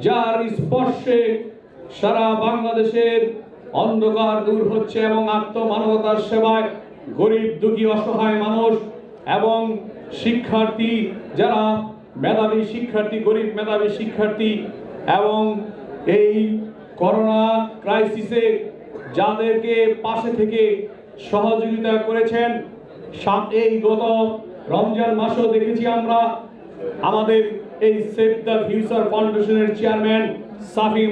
যার স্পর্শে সারা বাংলাদেশের অন্ধকার দূর হচ্ছে এবং আত্মমানবতার সেবায় গরিব দুঃখী অসহায় মানুষ এবং শিক্ষার্থী, যারা মেধাবী শিক্ষার্থী, গরিব মেধাবী শিক্ষার্থী এবং এই করোনা ক্রাইসিসে যাদেরকে পাশে থেকে সহযোগিতা করেছেন। এই গত রমজান মাসও দেখেছি আমরা আমাদের এই সেভ দ্য ফিউচার ফাউন্ডেশনের চেয়ারম্যান সাফি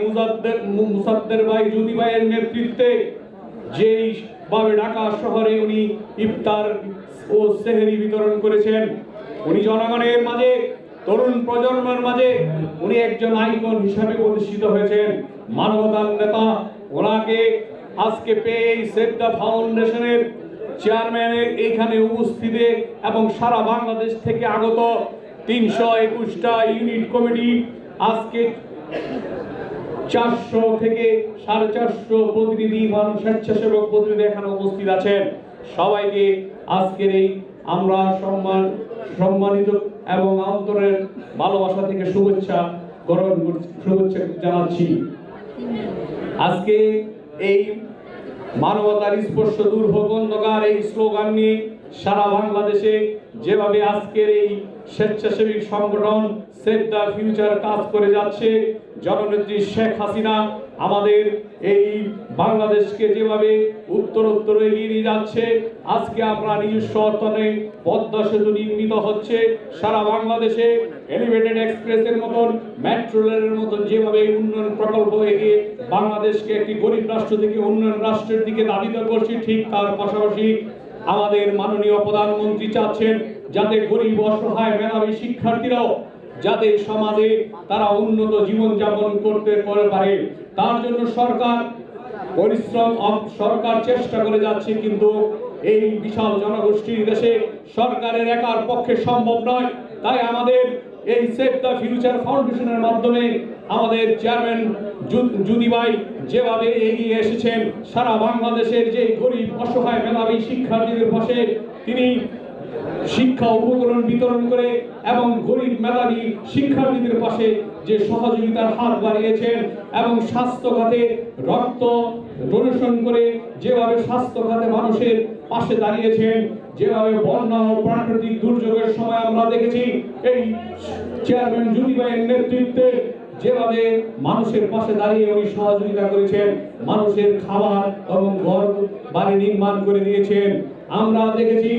মুসাদ্দের ভাই জুদি ভাইয়ের নেতৃত্বে যেইভাবে ঢাকা শহরে উনি ইফতার ও সেহরি বিতরণ করেছেন। উনি জনগণের মাঝে, তরুণ প্রজন্মের মাঝে উনি একজন আইকন হিসাবে প্রতিষ্ঠিত হয়েছেন, মানবতার নেতা। ওনাকে আজকে পেয়ে সেভ দ্য ফাউন্ডেশনের চেয়ারম্যানের এইখানে উপস্থিতি এবং সারা বাংলাদেশ থেকে আগত 321টা ইউনিট কমিটি, আজকে 400 থেকে 450 প্রতিনিধি বা স্বেচ্ছাসেবক প্রতিনিধি এখানে উপস্থিত আছেন। সবাইকে আজকের এই আমরা সম্মানিত এবং অন্তরের ভালোবাসা থেকে শুভেচ্ছা জানাচ্ছি। আজকে এই মানবতার স্পর্শ দূর হোক অন্ধকার এই স্লোগান নিয়ে সারা বাংলাদেশে যেভাবে আজকের এই স্বেচ্ছাসেবী সংগঠন সেভ দ্য ফিউচার কাজ করে যাচ্ছে, জননেত্রী শেখ হাসিনা আমাদের এই বাংলাদেশকে যেভাবে উত্তরোত্তর এগিয়ে নিয়ে যাচ্ছে, আজকে আমরা নিজস্ব অর্থনে পদ্মা সেতু নির্মিত হচ্ছে সারা বাংলাদেশে, এলিভেটেড এক্সপ্রেসের মতন, মেট্রো রেলের মতন যেভাবে উন্নয়ন প্রকল্প এগিয়ে বাংলাদেশকে একটি গরিব রাষ্ট্র থেকে উন্নয়ন রাষ্ট্রের দিকে ধাবিত করছি, ঠিক তার পাশাপাশি আমাদের মাননীয় প্রধানমন্ত্রী চাচ্ছেন যাতে গরিব অসহায় মেধাবী শিক্ষার্থীরাও যাতে সমাজে তারা উন্নত জীবন যাপন করতে পারে, তার জন্য সরকার চেষ্টা করে যাচ্ছে। কিন্তু এই বিশাল জনগোষ্ঠীর দেশে সরকারের একার পক্ষে সম্ভব নয়। তাই আমাদের এই সেভ দ্য ফিউচার ফাউন্ডেশনের মাধ্যমে আমাদের চেয়ারম্যান জুদি ভাই যেভাবে এগিয়ে এসেছেন, সারা বাংলাদেশের যে গরিব অসহায় মেধাবী শিক্ষার্থীদের পাশে তিনি শিক্ষা উপকরণ বিতরণ করে এবং গরিব মেধাবী শিক্ষার্থীদের পাশে যে সহযোগিতার হাত বাড়িয়েছেন এবং স্বাস্থ্য খাতে রক্ত ডোনেশন করে যেভাবে স্বাস্থ্য খাতে মানুষের পাশে দাঁড়িয়েছেন, যেভাবে বন্যা ও প্রাকৃতিক দুর্যোগের সময় আমরা দেখেছি এই চেয়ারম্যান জুদি ভাইয়ের নেতৃত্বে যেভাবে মানুষের পাশে দাঁড়িয়ে উনি সহযোগিতা করেছেন, মানুষের খাবার এবং ঘর বাড়ি নির্মাণ করে দিয়েছেন। আমরা দেখেছি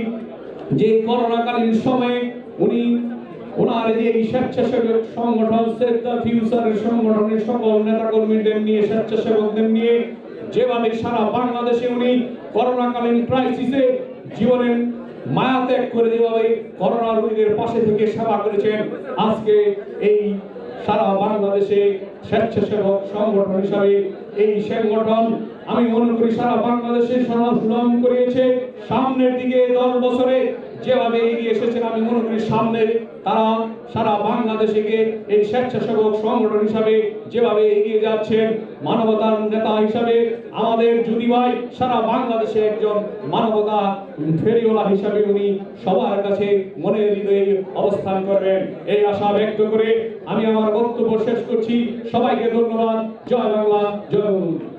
যে করোনাকালীন সময়ে উনি ওনার যে স্বেচ্ছাসেবক সংগঠন সেভ দ্য ফিউচারের সংগঠনের সকল নেতাকর্মীদের নিয়ে, স্বেচ্ছাসেবকদের নিয়ে যেভাবে সারা বাংলাদেশে উনি করোনাকালীন ক্রাইসিসে জীবনের মায়া ত্যাগ করে যেভাবে করোনা রোগীদের পাশে থেকে সেবা করেছেন, আজকে এই সারা বাংলাদেশে স্বেচ্ছাসেবক সংগঠন হিসাবে এই সংগঠন আমি মনে করি সারা বাংলাদেশে সুনাম করিয়েছে। সামনের দিকে 10 বছরে যেভাবে এগিয়ে এসেছেন, আমি মনে করি সামনে তারা সারা বাংলাদেশে এই স্বেচ্ছাসেবক সংগঠন হিসাবে যেভাবে এগিয়ে যাচ্ছেন, মানবতার নেতা হিসাবে আমাদের জুদি ভাই সারা বাংলাদেশে একজন মানবতা ফেরিওয়ালা হিসাবে উনি সবার কাছে মনের হৃদয়ে অবস্থান করবেন, এই আশা ব্যক্ত করে আমি আমার বক্তব্য শেষ করছি। সবাইকে ধন্যবাদ। জয় বাংলা, জয় বঙ্গবন্ধু।